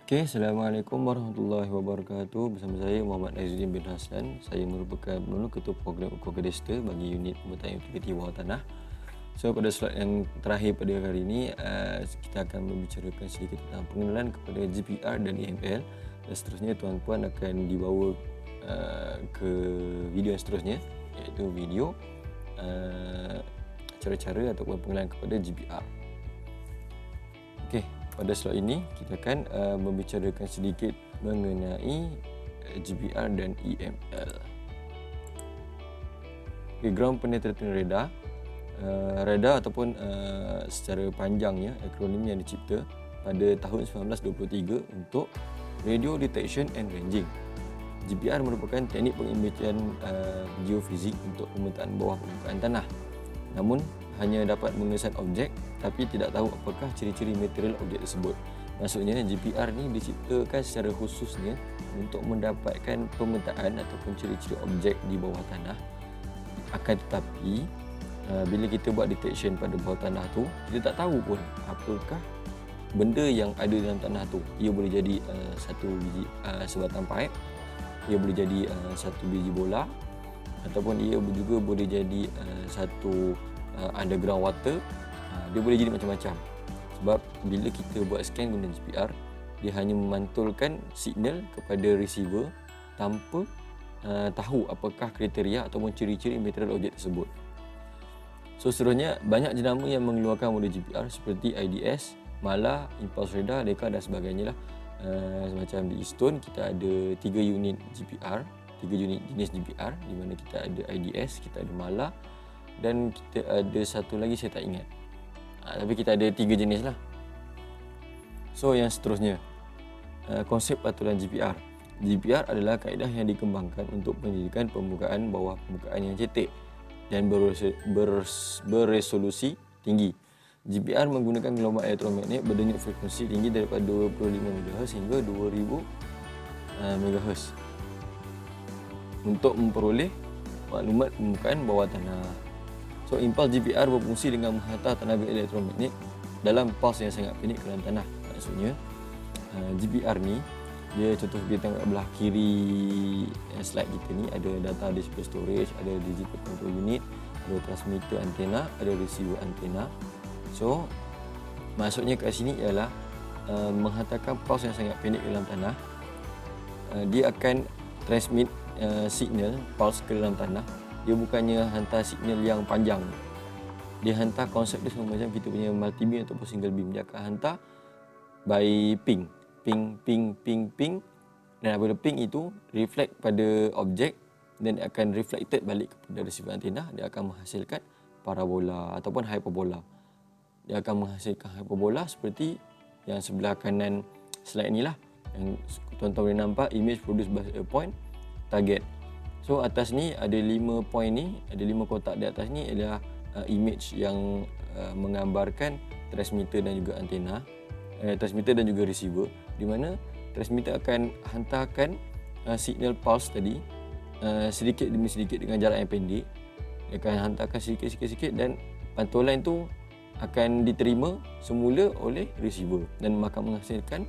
Okey, Assalamualaikum warahmatullahi wabarakatuh. Bersama saya Muhammad Aizudin bin Haslan. Saya merupakan penolong ketua program Ukur-Kadista bagi unit pemetaan utiliti bawah tanah. So, pada slide yang terakhir pada hari ini, kita akan membicarakan sedikit tentang pengenalan kepada GPR dan EML. Dan seterusnya, tuan-puan akan dibawa ke video yang seterusnya, iaitu video cara-cara ataupun pengenalan kepada GPR. Okey, pada slide ini kita akan membicarakan sedikit mengenai GPR dan EML. Okay, ground penetrating radar. Radar ataupun secara panjangnya akronim yang dicipta pada tahun 1923 untuk Radio Detection and Ranging. GPR merupakan teknik pengimejan geofizik untuk pemetaan bawah permukaan tanah. Namun hanya dapat mengesan objek tapi tidak tahu apakah ciri-ciri material objek tersebut. Maksudnya GPR ni diciptakan secara khususnya untuk mendapatkan pemetaan ataupun ciri-ciri objek di bawah tanah. Akan tetapi bila kita buat detection pada bawah tanah tu, kita tak tahu pun apakah benda yang ada dalam tanah tu. Ia boleh jadi satu biji sebatang paip, ia boleh jadi satu biji bola, ataupun ia juga boleh jadi satu underground water. Dia boleh jadi macam-macam. Sebab bila kita buat scan guna GPR, dia hanya memantulkan signal kepada receiver tanpa tahu apakah kriteria ataupun ciri-ciri material objek tersebut. So, seterusnya banyak jenama yang mengeluarkan model GPR seperti IDS, MALA, Impulse Radar, DECA dan sebagainya lah. Macam di Easton kita ada 3 unit GPR, 3 unit jenis GPR, di mana kita ada IDS, kita ada MALA dan kita ada satu lagi saya tak ingat. Tapi kita ada 3 jenis lah. So, yang seterusnya, konsep patulan GPR. GPR adalah kaedah yang dikembangkan untuk penyelidikan permukaan bawah permukaan yang cetek dan beresolusi tinggi. GPR menggunakan gelombang elektromagnet berdenyut frekuensi tinggi daripada 25 MHz hingga 2000 MHz untuk memperoleh maklumat permukaan bawah tanah. So, impulse GPR berfungsi dengan menghantar tenaga elektromagnet dalam pulse yang sangat pendek ke dalam tanah. Maksudnya, GPR ni, dia contoh kita tengok belah kiri slide kita ni, ada data display storage, ada digital control unit, ada transmitter antena, ada receiver antena. So, maksudnya kat sini ialah menghantarkan pulse yang sangat pendek ke dalam tanah. Dia akan transmit signal pulse ke dalam tanah. Dia bukannya hantar signal yang panjang. Dia hantar konsep dia sama macam kita punya multi beam ataupun single beam. Dia akan hantar by ping. Ping, ping, ping, ping. Dan apabila ping itu reflect pada objek dan akan reflected balik kepada receiver antena. Dia akan menghasilkan parabola ataupun hyperbola. Dia akan menghasilkan hyperbola seperti yang sebelah kanan slide ni lah. Yang tuan-tuan boleh nampak image produced by a point target. So, atas ni ada 5 point ni, ada 5 kotak di atas ni adalah image yang menggambarkan transmitter dan juga antena, transmitter dan juga receiver, di mana transmitter akan hantarkan signal pulse tadi sedikit demi sedikit dengan jarak yang pendek. Dia akan hantarkan sikit-sikit dan pantulan itu akan diterima semula oleh receiver dan akan menghasilkan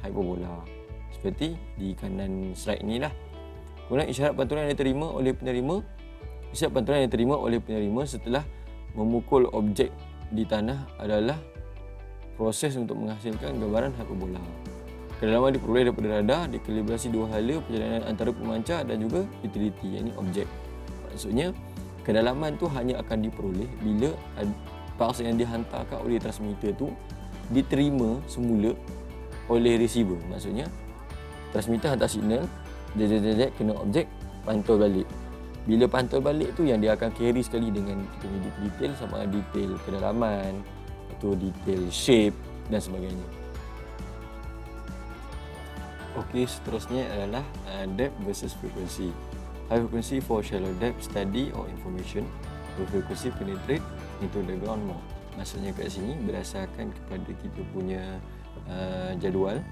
hyperbola seperti di kanan slide ni lah. Kemudian isyarat pantulan yang diterima oleh penerima, isyarat pantulan yang diterima oleh penerima setelah memukul objek di tanah adalah proses untuk menghasilkan gambaran hyperbola. Kedalaman diperoleh daripada radar, dikalibrasi dua hala perjalanan antara pemancar dan juga utility, iaitu objek. Maksudnya, kedalaman tu hanya akan diperoleh bila pulse yang dihantarkan oleh transmitter tu diterima semula oleh receiver. Maksudnya, transmitter hantar signal, jejak kena objek, pantul balik. Bila pantul balik tu yang dia akan carry sekali dengan kita punya detail, sama ada detail kedalaman atau detail shape dan sebagainya. Okey, seterusnya adalah depth versus frequency. High frequency for shallow depth study or information. Low frequency penetrate into the ground more. Maksudnya kat sini berdasarkan kepada kita punya jadual.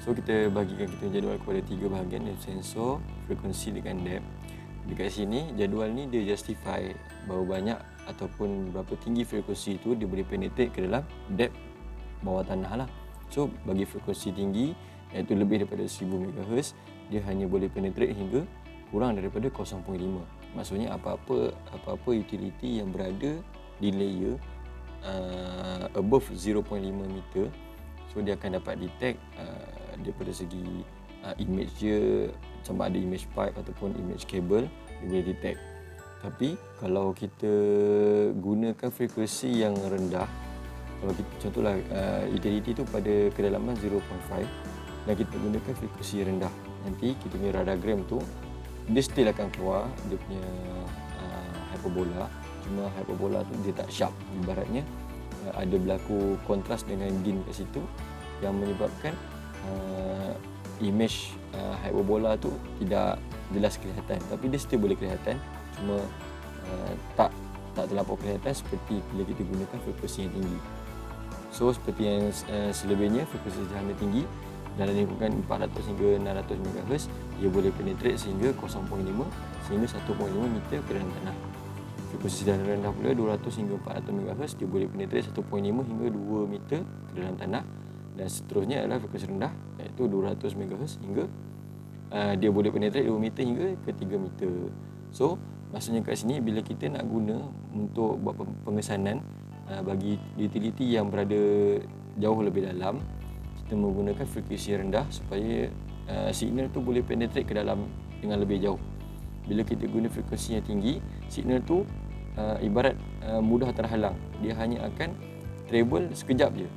So, kita bagikan kita jadual kepada 3 bahagian, iaitu sensor, frekuensi dengan depth. Dekat sini jadual ni dia justify berapa banyak ataupun berapa tinggi frekuensi itu dia boleh penetrate ke dalam depth bawah tanah lah. So, bagi frekuensi tinggi iaitu lebih daripada 1000 MHz, dia hanya boleh penetrate hingga kurang daripada 0.5. Maksudnya apa-apa utility yang berada di layer above 0.5 meter, so dia akan dapat detect daripada segi image dia, sama ada image pipe ataupun image cable, dia boleh detect. Tapi kalau kita gunakan frekuensi yang rendah, kalau kita, contohlah utility tu pada kedalaman 0.5 dan kita gunakan frekuensi rendah, nanti kita punya radiogram tu dia still akan keluar dia punya hyperbola. Cuma hyperbola tu dia tak sharp, ibaratnya ada berlaku kontras dengan gain kat situ yang menyebabkan image hyperbola tu tidak jelas kelihatan, tapi dia still boleh kelihatan, cuma tak terlampau kelihatan seperti bila kita gunakan frekuensi yang tinggi. So seperti yang selebihnya, frekuensi sederhana tinggi dalam lingkungan 400 hingga 600 MHz, ia boleh penetrate sehingga 0.5 sehingga 1.5 meter ke dalam tanah. Frekuensi sederhana rendah pula 200 hingga 400 MHz, dia boleh penetrate 1.5 hingga 2 meter ke dalam tanah. Dan seterusnya adalah frekuensi rendah, iaitu 200 MHz hingga dia boleh penetrate 2 meter hingga ke 3 meter. So maksudnya kat sini, bila kita nak guna untuk buat pengesanan bagi utility yang berada jauh lebih dalam, kita menggunakan frekuensi rendah supaya signal tu boleh penetrate ke dalam dengan lebih jauh. Bila kita guna frekuensi yang tinggi, signal tu ibarat mudah terhalang. Dia hanya akan travel sekejap je,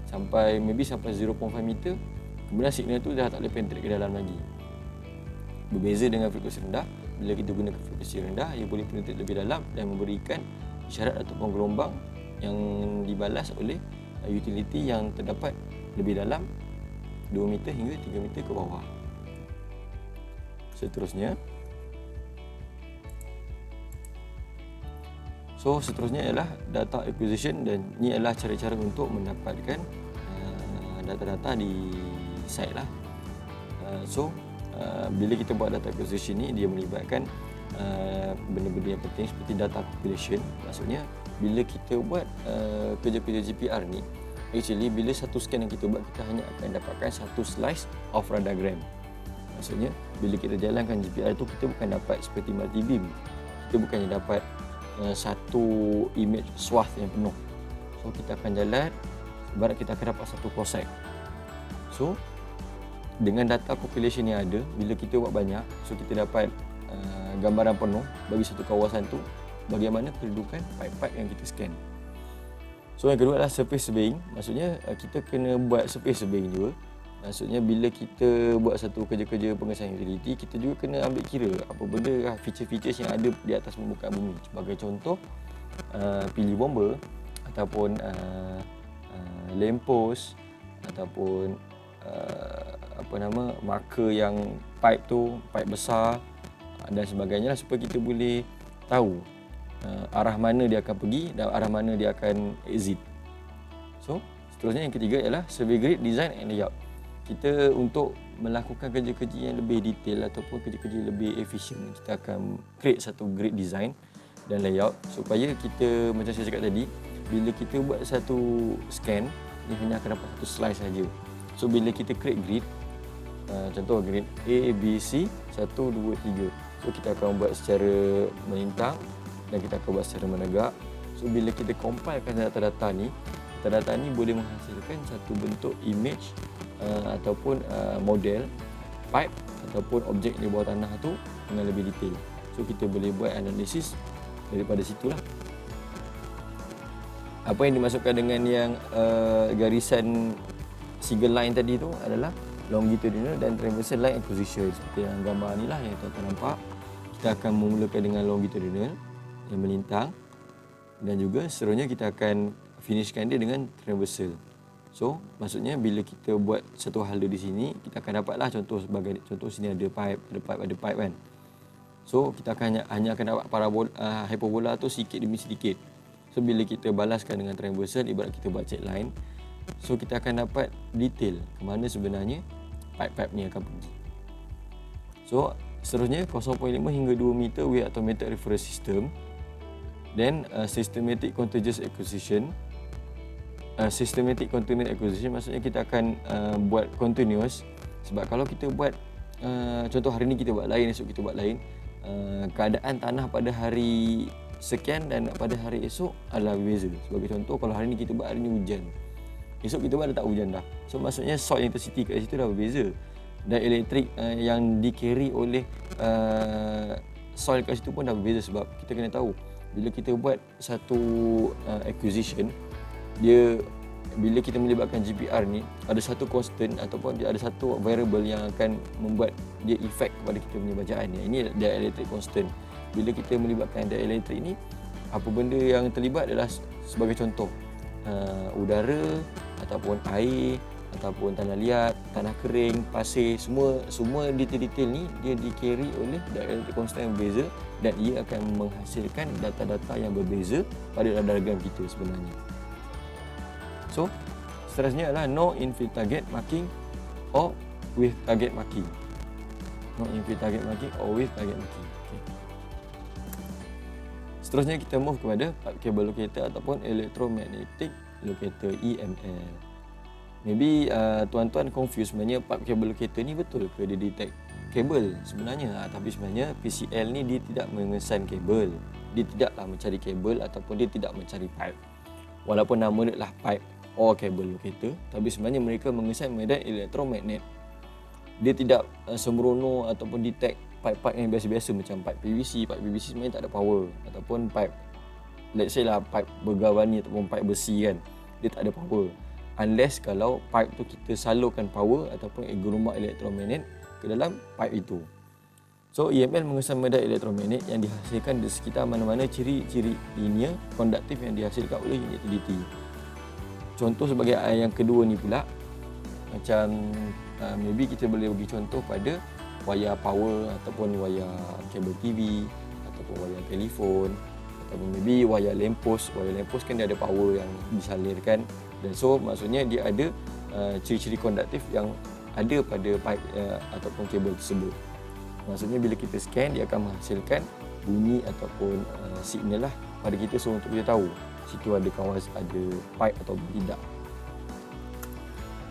sampai 0.5 meter, kemudian signal tu dah tak boleh penetrate ke dalam lagi. Berbeza dengan frekuensi rendah, bila kita gunakan frekuensi rendah, ia boleh penetrate lebih dalam dan memberikan isyarat ataupun gelombang yang dibalas oleh utility yang terdapat lebih dalam 2 meter hingga 3 meter ke bawah. Seterusnya ialah data acquisition, dan ini adalah cara-cara untuk mendapatkan data-data di site lah. Bila kita buat data acquisition ni, dia melibatkan benda-benda yang penting seperti data population. Maksudnya bila kita buat kerja-kerja GPR ni, actually bila satu scan yang kita buat, kita hanya akan dapatkan satu slice of radiogram. Maksudnya bila kita jalankan GPR tu, kita bukan dapat seperti multi-beam, kita bukannya dapat satu image swath yang penuh. So kita akan jalan, ibarat kita akan dapat satu cross-sec. So dengan data population yang ada, bila kita buat banyak, so kita dapat gambaran penuh bagi satu kawasan tu, bagaimana kedudukan pipe-pipe yang kita scan. So yang kedua adalah surface surveying. Maksudnya kita kena buat surface surveying juga. Maksudnya bila kita buat satu kerja-kerja pengesahan utility, kita juga kena ambil kira apa benda feature-features yang ada di atas permukaan bumi. Sebagai contoh, pilih bomber ataupun lamp post ataupun marker yang pipe tu, pipe besar dan sebagainya lah, supaya kita boleh tahu arah mana dia akan pergi dan arah mana dia akan exit. So seterusnya yang ketiga ialah survey grid, design and layout. Kita untuk melakukan kerja-kerja yang lebih detail ataupun kerja-kerja lebih efisien, kita akan create satu grid design dan layout supaya kita, macam saya cakap tadi, bila kita buat satu scan, dia hanya akan dapat satu slice saja. So bila kita create grid, contoh grid A, B, C 1, 2, 3, so kita akan buat secara melintang dan kita akan buat secara menegak. So bila kita compilekan data-data ni boleh menghasilkan satu bentuk image ataupun model pipe ataupun objek di bawah tanah tu dengan lebih detail. So kita boleh buat analisis daripada situlah. Apa yang dimasukkan dengan yang garisan single line tadi tu adalah longitudinal dan transversal line acquisition. Seperti yang gambar ni lah yang tuan-tuan nampak. Kita akan memulakan dengan longitudinal yang melintang, dan juga seterusnya kita akan finishkan dia dengan transversal. So maksudnya bila kita buat satu hal di sini, kita akan dapatlah contoh, sebagai contoh sini ada pipe kan. So kita akan hanya akan dapat parabola, hyperbola tu sikit demi sedikit. So bila kita balaskan dengan transversal, ibarat kita buat check line, so kita akan dapat detail ke mana sebenarnya pipe-pipe ni akan pergi. So seterusnya 0.5 hingga 2 meter with automated reference system, then systematic contiguous acquisition, systematic continuous acquisition, maksudnya kita akan buat continuous. Sebab kalau kita buat contoh hari ni kita buat lain, esok kita buat lain, keadaan tanah pada hari sekian dan pada hari esok adalah berbeza. Sebagai contoh, kalau hari ni kita buat, hari ni hujan, esok kita buat dah tak hujan dah. So maksudnya soil intensity kat situ dah berbeza. Dan elektrik yang di-carry oleh soil kat situ pun dah berbeza. Sebab kita kena tahu, bila kita buat satu acquisition, dia bila kita melibatkan GPR ni, ada satu constant ataupun dia ada satu variable yang akan membuat dia efek kepada kita punya bacaan. Ini dielectric constant. Bila kita melibatkan dielectric ni, apa benda yang terlibat adalah sebagai contoh udara ataupun air ataupun tanah liat, tanah kering, pasir, semua detail-detail ni dia di-carry oleh dielectric constant yang berbeza, dan ia akan menghasilkan data-data yang berbeza pada diagram kita sebenarnya. So, seterusnya adalah no infill target marking or with target marking. No infill target marking or with target marking. Okay. Seterusnya kita move kepada pipe cable locator ataupun electromagnetic locator, EML. Maybe tuan-tuan confuse sebenarnya pipe cable locator ni betul ke dia detect kabel sebenarnya. Tapi sebenarnya PCL ni dia tidak mengesan kabel. Dia tidaklah mencari kabel ataupun dia tidak mencari pipe. Walaupun nama dia adalah pipe or cable locator, tapi sebenarnya mereka mengesan medan elektromagnet. Dia tidak sembrono ataupun detect pipe-pipe yang biasa-biasa macam pipe PVC. Pipe PVC sebenarnya tak ada power, ataupun pipe, let's say lah pipe bergawani ataupun pipe besi kan, dia tak ada power. Unless kalau pipe tu kita salurkan power ataupun gelombang elektromagnet ke dalam pipe itu. So EML mengesan medan elektromagnet yang dihasilkan di sekitar mana-mana ciri-ciri linear konduktif yang dihasilkan oleh unit utility. Contoh sebagai yang kedua ni pula, macam maybe kita boleh bagi contoh pada wayar power ataupun wayar kabel TV ataupun wayar telefon ataupun maybe wayar lamppost. Wayar lamppost kan dia ada power yang disalurkan, dan so maksudnya dia ada ciri-ciri konduktif yang ada pada pipe ataupun kabel tersebut. Maksudnya bila kita scan, dia akan menghasilkan bunyi ataupun signal lah pada kita, so untuk kita tahu situ ada kawasan, ada pipe atau tidak.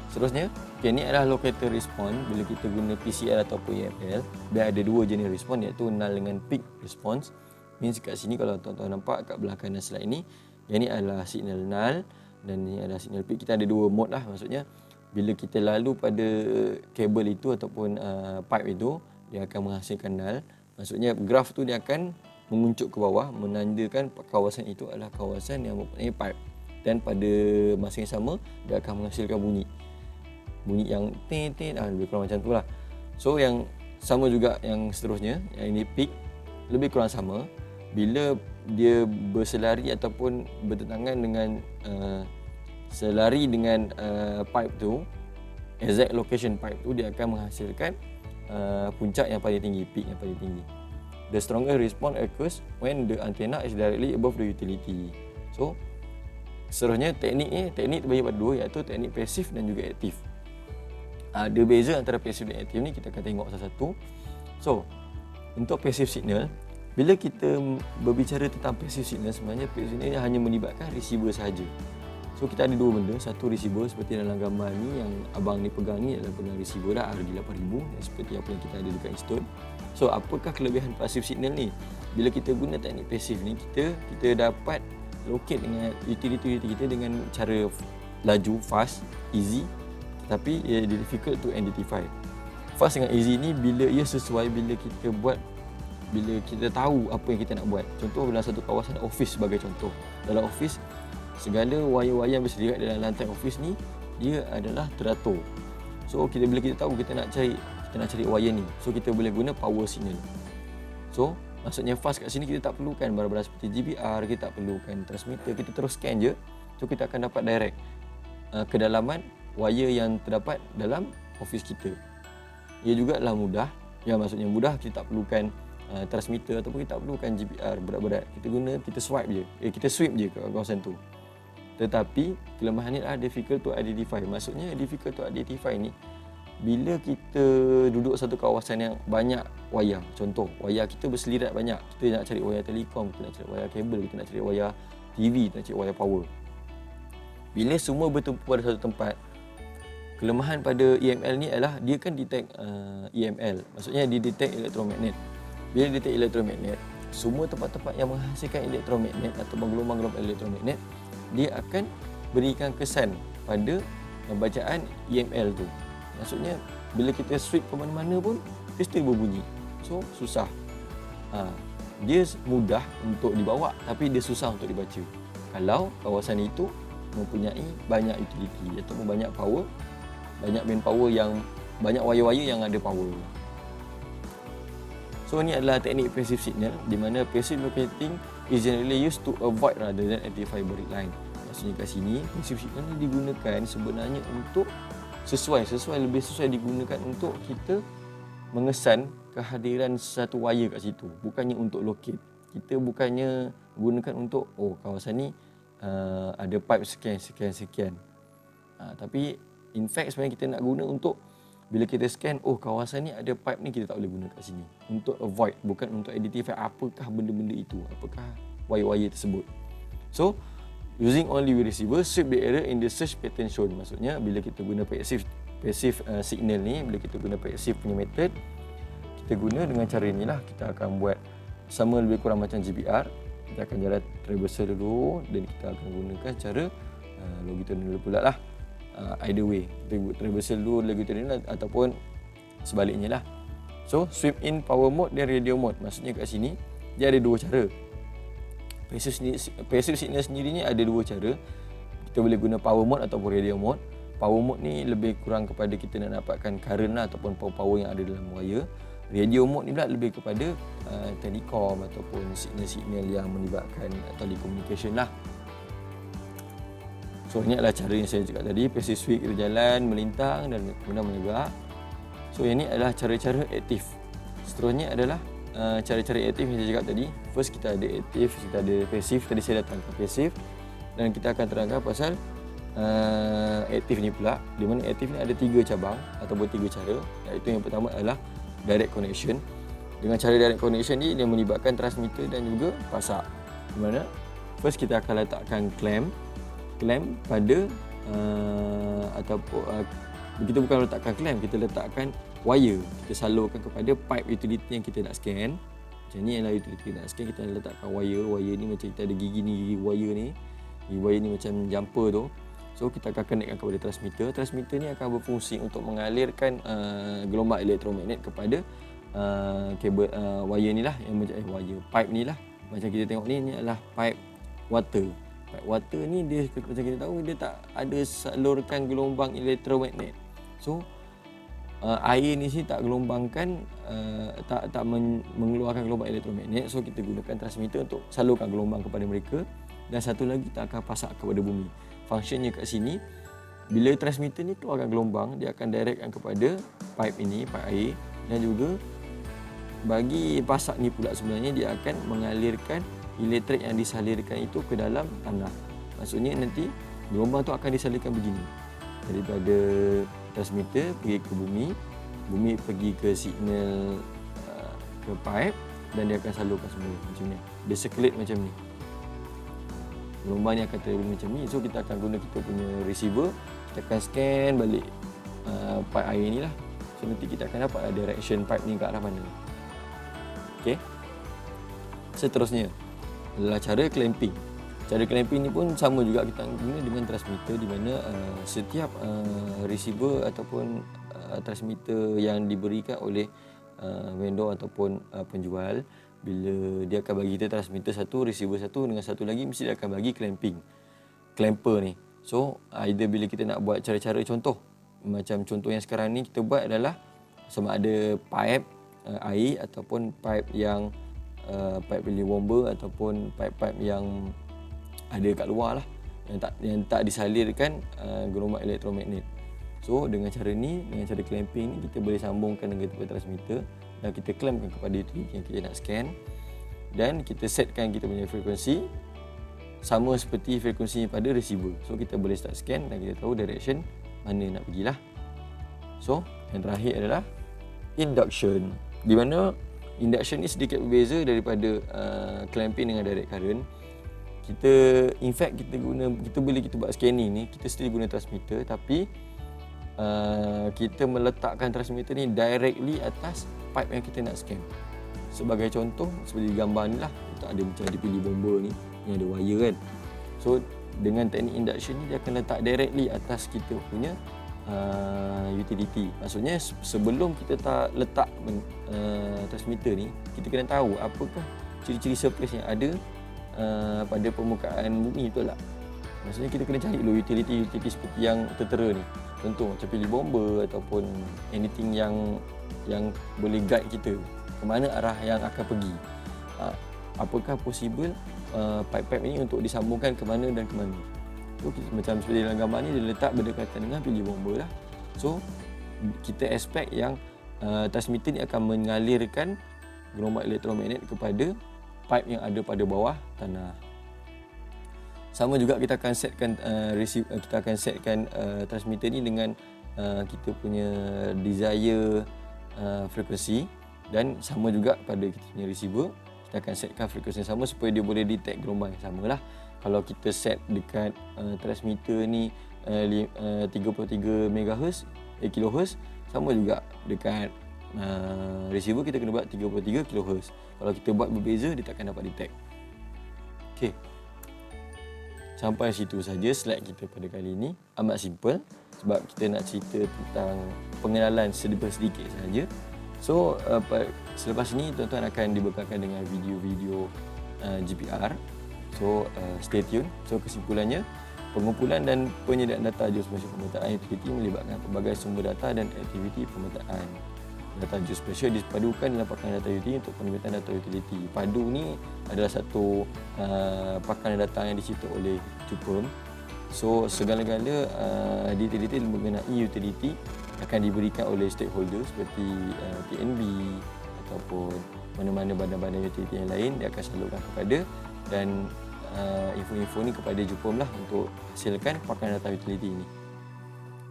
Seterusnya, okay, ni adalah locator response bila kita guna PCL ataupun EML. Dia ada dua jenis response, iaitu null dengan peak response. Means kat sini kalau tuan-tuan nampak kat belah kanan slide ni, yang ni adalah signal null dan ni adalah signal peak. Kita ada dua mode lah, maksudnya bila kita lalu pada kabel itu ataupun pipe itu, dia akan menghasilkan null. Maksudnya graf tu dia akan menguncup ke bawah, menandakan kawasan itu adalah kawasan yang mempunyai pipe, dan pada masa yang sama dia akan menghasilkan bunyi yang lebih kurang macam tu lah. So yang sama juga yang seterusnya, yang ini peak, lebih kurang sama. Bila dia berselari ataupun bertentangan dengan selari dengan pipe tu, exact location pipe tu, dia akan menghasilkan puncak yang paling tinggi, peak yang paling tinggi. The strongest response occurs when the antenna is directly above the utility. So, seterusnya teknik terbagi pada dua, iaitu teknik pasif dan juga aktif. Ada beza antara pasif dan aktif ni, kita akan tengok satu-satu. So, untuk passive signal, bila kita berbicara tentang passive signal, sebenarnya passive signal hanya melibatkan receiver sahaja. So, kita ada dua benda. Satu, receiver seperti dalam gambar ni yang abang ni pegang ni adalah benar receiver dah, RD8000, seperti apa yang kita ada dekat Instone. So, apakah kelebihan passive signal ni? Bila kita guna teknik pasif ni, kita dapat locate dengan utility kita dengan cara laju, fast, easy, tapi ia difficult to identify. Fast dengan easy ni bila ia sesuai, bila kita tahu apa yang kita nak buat. Contoh dalam satu kawasan office sebagai contoh. Dalam office, segala wayar-wayar yang berselirat dalam lantai office ni dia adalah teratur. So bila kita tahu kita nak cari wayar ni, so kita boleh guna power signal. So maksudnya fast kat sini kita tak perlukan barang-barang seperti GPR, kita tak perlukan transmitter, kita terus scan je. So kita akan dapat direct kedalaman wayar yang terdapat dalam office kita. Ia juga adalah mudah. Ya, maksudnya mudah, kita tak perlukan transmitter ataupun kita tak perlukan GPR berat-berat. Kita sweep je ke kawasan tu. Tetapi kelemahan ni adalah difficult to identify. Maksudnya difficult to identify ni bila kita duduk satu kawasan yang banyak wayar. Contoh, wayar kita berselirat banyak. Kita nak cari wayar telekom, kita nak cari wayar kabel, kita nak cari wayar TV, kita nak cari wayar power. Bila semua bertumpu pada satu tempat, kelemahan pada EML ni adalah dia kan detect EML. Maksudnya dia detect elektromagnet. Bila detect elektromagnet, semua tempat-tempat yang menghasilkan elektromagnet atau gelombang-gelombang elektromagnet, dia akan berikan kesan pada bacaan EML tu. Maksudnya bila kita sweep ke mana-mana pun dia still berbunyi. So susah. Dia mudah untuk dibawa tapi dia susah untuk dibaca. Kalau kawasan itu mempunyai banyak utility ataupun banyak power, banyak manpower, yang banyak wire-wire yang ada power. So ini adalah teknik passive signal di mana passive locating is generally used to avoid rather than identify buried line. Maksudnya kat sini passive signal ni digunakan sebenarnya untuk lebih sesuai digunakan untuk kita mengesan kehadiran satu wire kat situ, bukannya untuk locate. Kita bukannya gunakan untuk kawasan ni ada pipe sekian. Tapi in fact sebenarnya kita nak guna untuk bila kita scan, kawasan ni ada pipe ni, kita tak boleh guna kat sini. Untuk avoid, bukan untuk identify apakah benda-benda itu, apakah wire-wire tersebut. So, using only receiver, sweep the area in the search pattern shown. Maksudnya, bila kita guna passive signal ni, bila kita guna passive punya method, kita guna dengan cara inilah. Kita akan buat sama lebih kurang macam GBR. Kita akan jalan traversal dulu dan kita akan gunakan cara longitudinal pula lah. Either way, kita buat traversal dulu longitudinal ataupun sebaliknya lah. So, sweep in power mode dan radio mode. Maksudnya kat sini dia ada dua cara. Passive signal sendiri ni ada dua cara. Kita boleh guna power mode ataupun radio mode. Power mode ni lebih kurang kepada kita nak dapatkan current lah, ataupun power yang ada dalam wire. Radio mode ni pula lebih kepada telekom ataupun signal-signal yang melibatkan telecommunication lah. So ini adalah cara yang saya cakap tadi, passive sweep, kita jalan, melintang dan kemudian menegak. So yang ini adalah cara-cara aktif. Seterusnya adalah cara-cara aktif yang saya cakap tadi. First kita ada aktif, kita ada passive. Tadi saya dah terangkan passive dan kita akan terangkan pasal aktif ni pula. Di mana aktif ni ada 3 cabang ataupun 3 cara. Iaitu yang pertama adalah direct connection. Dengan cara direct connection ni dia melibatkan transmitter dan juga pasak. Di mana first kita akan letakkan clamp pada ataupun kita bukan letakkan clamp, kita letakkan wire. Kita salurkan kepada pipe utility yang kita nak scan. Macam ni adalah utility kita nak scan. Kita letakkan wire ni macam kita ada gigi ni, gigi wire ni. Gigi wire ni macam jumper tu. So kita akan connectkan kepada transmitter. Transmitter ni akan berfungsi untuk mengalirkan gelombang elektromagnet kepada kabel wire ni lah, yang macam wire pipe ni lah. Macam kita tengok ni adalah pipe water. Pipe water ni dia macam kita tahu dia tak ada salurkan gelombang elektromagnet. So air ni sini tak gelombangkan tak mengeluarkan gelombang elektromagnet. So kita gunakan transmitter untuk salurkan gelombang kepada mereka. Dan satu lagi kita akan pasak kepada bumi. Fungsinya kat sini, bila transmitter ni keluarkan gelombang, dia akan directkan kepada pipe ini, pipe air. Dan juga bagi pasak ni pula sebenarnya dia akan mengalirkan elektrik yang disalurkan itu ke dalam tanah. Maksudnya nanti gelombang tu akan disalurkan begini. Daripada transmitter pergi ke bumi, bumi pergi ke signal ke pipe dan dia akan salurkan semua macam ni. Dia circulate macam ni. Gelombang ni akan travel macam ni. So kita akan guna kita punya receiver, kita akan scan balik pipe air ni lah. So nanti kita akan dapat direction pipe ni ke arah mana. Okay. Seterusnya adalah cara clamping. Cara clamping ni pun sama juga, kita guna dengan transmitter, di mana setiap receiver ataupun transmitter yang diberikan oleh vendor ataupun penjual, bila dia akan bagi kita transmitter satu, receiver satu, dengan satu lagi mesti dia akan bagi clamper ni. So either bila kita nak buat cara-cara contoh, macam contoh yang sekarang ni kita buat adalah sama ada pipe air ataupun pipe yang pipe pilih bomber ataupun pipe-pipe yang ada kat luar lah, yang tak disalurkan gelombang elektromagnet. So dengan cara ni, dengan cara clamping ni, kita boleh sambungkan dengan tempat transmitter dan kita clampkan kepada utility yang kita nak scan, dan kita setkan kita punya frekuensi sama seperti frekuensi pada receiver. So kita boleh start scan dan kita tahu direction mana nak pergilah. So yang terakhir adalah induction, di mana induction ni sedikit berbeza daripada clamping dengan direct current. kita in fact kita buat scanning ni, kita still guna transmitter, tapi kita meletakkan transmitter ni directly atas pipe yang kita nak scan. Sebagai contoh, seperti gambar ni lah, tak ada macam dia pilih bomba ni ada wire kan. So dengan teknik induction ni, dia akan letak directly atas kita punya utility. Maksudnya sebelum kita tak letak transmitter ni, kita kena tahu apakah ciri-ciri surface yang ada pada permukaan bumi, betul tak? Maksudnya kita kena cari dulu utility seperti yang tertera ni. Contoh macam pilih bomba ataupun anything yang boleh guide kita ke mana arah yang akan pergi. Apakah possible pipe-pipe ini untuk disambungkan ke mana dan ke mana. So macam seperti dalam gambar ni, dia letak berdekatan dengan pilih bomba lah. So kita expect yang transmitter ni akan mengalirkan gelombang elektromagnet kepada pipe yang ada pada bawah tanah. Sama juga kita akan setkan transmitter ni dengan kita punya desired frekuensi, dan sama juga pada kita punya receiver, kita akan setkan frekuensi yang sama supaya dia boleh detect gelombang yang sama lah. Kalau kita set dekat transmitter ni 33 MHz, kHz, sama juga dekat receiver kita kena buat 33 kHz. Kalau kita buat berbeza, dia takkan dapat detect. Okey. Sampai situ saja slide kita pada kali ini. Amat simple sebab kita nak cerita tentang pengenalan sedikit saja. So selepas ini tuan-tuan akan dibekalkan dengan video-video GPR. So stay tune. So kesimpulannya, pengumpulan dan penyediaan data geospatial pemetaan utility melibatkan pelbagai sumber data dan aktiviti pemetaan. Data geospatial dipadukan dalam pakaran data utility untuk penerbitan data utility. Padu ni adalah satu pakaran data yang dicipta oleh JUPEM. So segala-gala utility mengenai utility akan diberikan oleh stakeholder seperti TNB ataupun mana-mana badan-badan utility yang lain. Dia akan salurkan kepada, dan info-info ni kepada JUPEM lah untuk hasilkan pakaran data utility ini.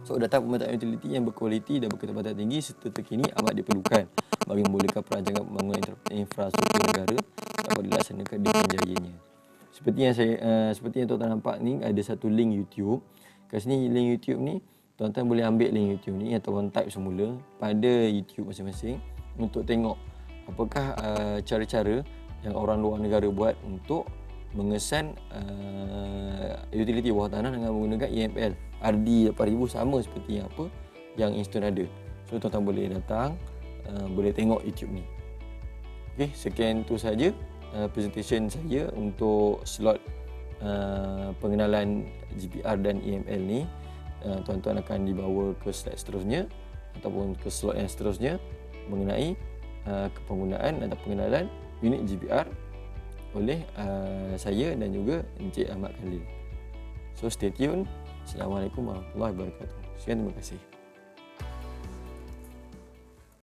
So data pemetaan utility yang berkualiti dan berketepatan tinggi serta terkini amat diperlukan bagi membolehkan perancangan pembangunan infrastruktur negara dapat dilaksanakan dengan jayanya. Seperti yang tuan-tuan nampak ni, ada satu link YouTube. Kat sini link YouTube ni, tuan-tuan boleh ambil link YouTube ni ataupun type semula pada YouTube masing-masing untuk tengok apakah cara-cara yang orang luar negara buat untuk mengesan utility bawah tanah dengan menggunakan EML RD8000, sama seperti apa yang Instone ada. So tuan-tuan boleh datang, boleh tengok YouTube ni. Okey, sekian tu saja presentation saya untuk slot pengenalan GPR dan EML ni. Tuan-tuan akan dibawa ke slide seterusnya ataupun ke slot yang seterusnya mengenai kepenggunaan atau pengenalan unit GPR oleh saya dan juga Encik Ahmad Khalil. So stay tune. Assalamualaikum warahmatullahi wabarakatuh. Sekian, terima kasih.